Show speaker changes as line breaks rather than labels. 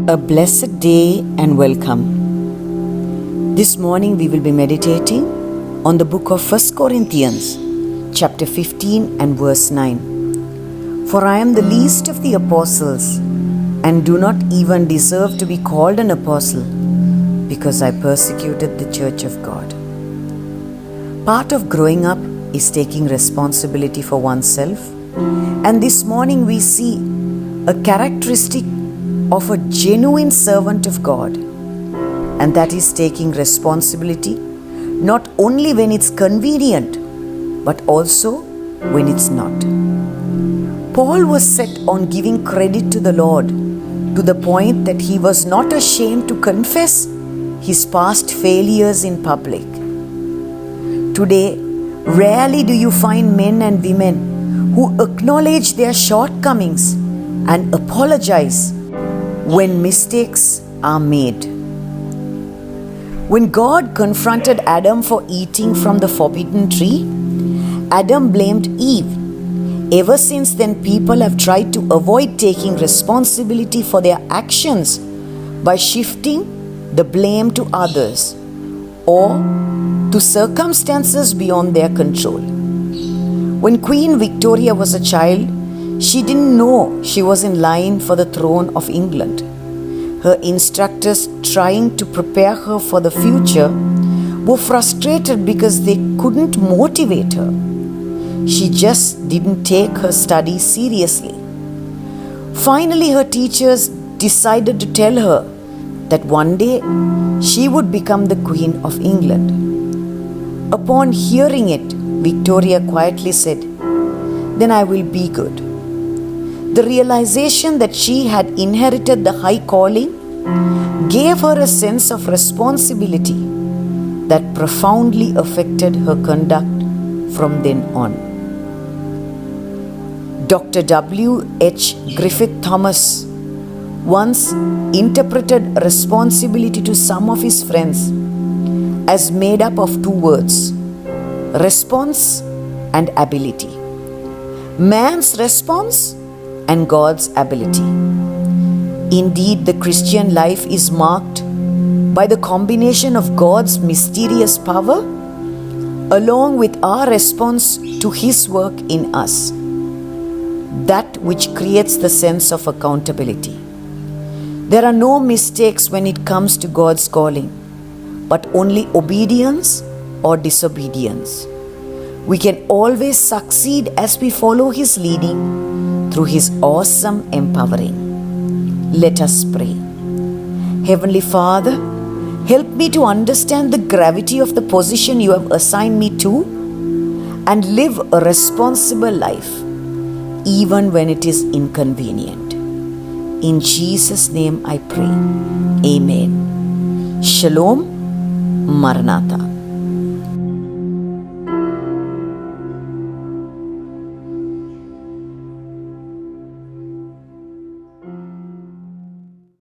A blessed day and welcome. This morning we will be meditating on the book of 1 Corinthians, chapter 15 and verse 9. For I am the least of the apostles and do not even deserve to be called an apostle because I persecuted the church of God. Part of growing up is taking responsibility for oneself, and this morning we see a characteristic of a genuine servant of God, and that is taking responsibility not only when it's convenient but also when it's not. Paul was set on giving credit to the Lord to the point that he was not ashamed to confess his past failures in public. Today, rarely do you find men and women who acknowledge their shortcomings and apologize when mistakes are made. When God confronted Adam for eating from the forbidden tree, Adam blamed Eve. Ever since then, people have tried to avoid taking responsibility for their actions by shifting the blame to others or to circumstances beyond their control. When Queen Victoria was a child, she didn't know she was in line for the throne of England. Her instructors, trying to prepare her for the future, were frustrated because they couldn't motivate her. She just didn't take her studies seriously. Finally, her teachers decided to tell her that one day she would become the Queen of England. Upon hearing it, Victoria quietly said, "Then I will be good." The realization that she had inherited the high calling gave her a sense of responsibility that profoundly affected her conduct from then on. Dr. W.H. Griffith Thomas once interpreted responsibility to some of his friends as made up of two words: response and ability. Man's response and God's ability. Indeed, the Christian life is marked by the combination of God's mysterious power along with our response to His work in us, that which creates the sense of accountability. There are no mistakes when it comes to God's calling, but only obedience or disobedience. We can always succeed as we follow His leading through His awesome empowering. Let us pray. Heavenly Father, help me to understand the gravity of the position You have assigned me to and live a responsible life, even when it is inconvenient. In Jesus' name I pray. Amen. Shalom. Maranatha.